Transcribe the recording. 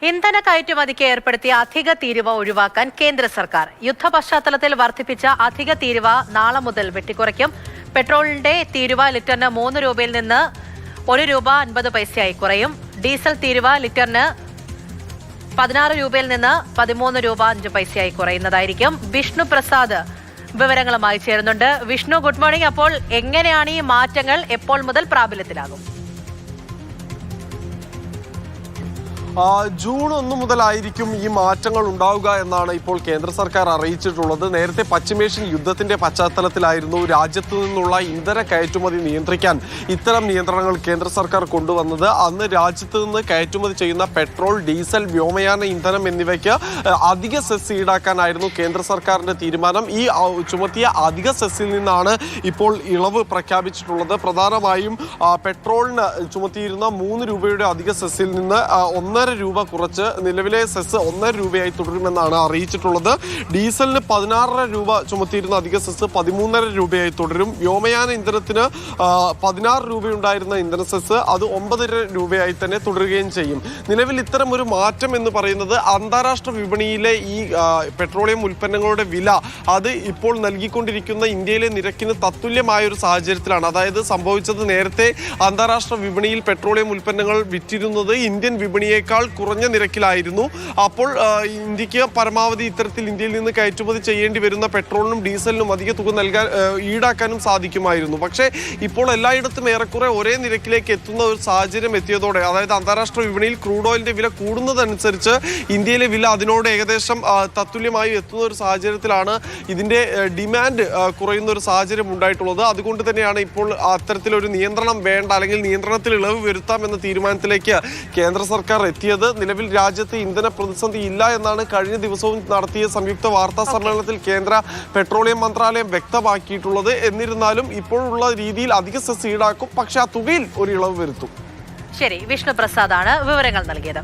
ഇന്ധന കയറ്റുമതിക്ക് ഏർപ്പെടുത്തിയ അധിക തീരുവ ഒഴിവാക്കാൻ കേന്ദ്ര സർക്കാർ യുദ്ധ പശ്ചാത്തലത്തിൽ വർദ്ധിപ്പിച്ച അധിക തീരുവ നാളെ മുതൽ വെട്ടിക്കുറയ്ക്കും. പെട്രോളിന്റെ തീരുവ ലിറ്ററിന് 3 രൂപയിൽ നിന്ന് 1 രൂപ 50 പൈസയായി കുറയും. ഡീസൽ തീരുവ ലിറ്ററിന് 16 രൂപയിൽ നിന്ന് 13 രൂപ 5 പൈസയായി കുറയുന്നതായിരിക്കും. വിഷ്ണു പ്രസാദ് വിവരങ്ങളുമായി ചേരുന്നുണ്ട്. Vishnu, good morning. അപ്പോൾ എങ്ങനെയാണ് ഈ മാറ്റങ്ങൾ എപ്പോൾ മുതൽ പ്രാബല്യത്തിലാകും? ജൂൺ 1 മുതലായിരിക്കും ഈ മാറ്റങ്ങൾ ഉണ്ടാവുക എന്നാണ് ഇപ്പോൾ കേന്ദ്ര സർക്കാർ അറിയിച്ചിട്ടുള്ളത്. നേരത്തെ പശ്ചിമേഷ്യൻ യുദ്ധത്തിന്റെ പശ്ചാത്തലത്തിലായിരുന്നു രാജ്യത്തു നിന്നുള്ള ഇന്ധന കയറ്റുമതി നിയന്ത്രിക്കാൻ ഇത്തരം നിയന്ത്രണങ്ങൾ കേന്ദ്ര സർക്കാർ കൊണ്ടുവന്നത്. അന്ന് രാജ്യത്ത് നിന്ന് കയറ്റുമതി ചെയ്യുന്ന പെട്രോൾ, ഡീസൽ, വ്യോമയാന ഇന്ധനം എന്നിവയ്ക്ക് അധിക സെസ് ഈടാക്കാനായിരുന്നു കേന്ദ്ര സർക്കാരിന്റെ തീരുമാനം. ഈ ചുമത്തിയ അധിക സെസ്സിൽ നിന്നാണ് ഇപ്പോൾ ഇളവ് പ്രഖ്യാപിച്ചിട്ടുള്ളത്. പ്രധാനമായും പെട്രോളിന് ചുമത്തിയിരുന്ന 3 രൂപയുടെ അധിക സെസ്സിൽ നിന്ന് 1.5 രൂപ കുറച്ച് നിലവിലെ സെസ് 1.5 രൂപയായി തുടരുമെന്നാണ് അറിയിച്ചിട്ടുള്ളത്. ഡീസലിന് 16 രൂപ ചുമത്തിയിരുന്ന അധിക സെസ് 13.5 രൂപയായി തുടരും. വ്യോമയാന ഇന്ധനത്തിന് 16 രൂപയുണ്ടായിരുന്ന ഇന്ധന സെസ് അത് 9 രൂപയായി തന്നെ തുടരുകയും ചെയ്യും. നിലവിൽ ഇത്തരം ഒരു മാറ്റം എന്ന് പറയുന്നത് അന്താരാഷ്ട്ര വിപണിയിലെ ഈ പെട്രോളിയം ഉൽപ്പന്നങ്ങളുടെ വില അത് ഇപ്പോൾ നൽകിക്കൊണ്ടിരിക്കുന്ന ഇന്ത്യയിലെ നിരക്കിന് തത്തുല്യമായ ഒരു സാഹചര്യത്തിലാണ്. അതായത് സംഭവിച്ചത്, നേരത്തെ അന്താരാഷ്ട്ര വിപണിയിൽ പെട്രോളിയം ഉൽപ്പന്നങ്ങൾ വിറ്റിരുന്നത് ഇന്ത്യൻ വിപണിയേക്കാൾ കുറഞ്ഞ നിരക്കിലായിരുന്നു. അപ്പോൾ ഇന്ത്യക്ക് പരമാവധി ഇത്തരത്തിൽ ഇന്ത്യയിൽ നിന്ന് കയറ്റുമതി ചെയ്യേണ്ടി വരുന്ന പെട്രോളിനും ഡീസലിനും അധിക തുക ഈടാക്കാനും സാധിക്കുമായിരുന്നു. പക്ഷേ ഇപ്പോൾ എല്ലായിടത്തും ഏറെക്കുറെ ഒരേ നിരക്കിലേക്ക് എത്തുന്ന ഒരു സാഹചര്യം എത്തിയതോടെ, അതായത് അന്താരാഷ്ട്ര വിപണിയിൽ ക്രൂഡ് ഓയിലിന്റെ വില കൂടുന്നതനുസരിച്ച് ഇന്ത്യയിലെ വില അതിനോട് ഏകദേശം തത്തുല്യമായി എത്തുന്ന ഒരു സാഹചര്യത്തിലാണ് ഇതിന്റെ ഡിമാൻഡ് കുറയുന്ന ഒരു സാഹചര്യം ഉണ്ടായിട്ടുള്ളത്. അതുകൊണ്ട് തന്നെയാണ് ഇപ്പോൾ അത്തരത്തിലൊരു നിയന്ത്രണം വേണ്ട, അല്ലെങ്കിൽ നിയന്ത്രണത്തിൽ ഇളവ് വരുത്താം എന്ന തീരുമാനത്തിലേക്ക് കേന്ദ്ര സർക്കാർ എത്തിയത്. നിലവിൽ രാജ്യത്ത് ഇന്ധന പ്രതിസന്ധി ഇല്ല എന്നാണ് കഴിഞ്ഞ ദിവസവും നടത്തിയ സംയുക്ത വാർത്താ സമ്മേളനത്തിൽ കേന്ദ്ര പെട്രോളിയം മന്ത്രാലയം വ്യക്തമാക്കിയിട്ടുള്ളത്. എന്നിരുന്നാലും ഇപ്പോഴുള്ള രീതിയിൽ അധിക സെസ് ഈടാക്കും, പക്ഷെ ആ തുകയിൽ ഒരു ഇളവ് വരുത്തും. ശരി, വിഷ്ണു പ്രസാദാണ് വിവരങ്ങൾ നൽകിയത്.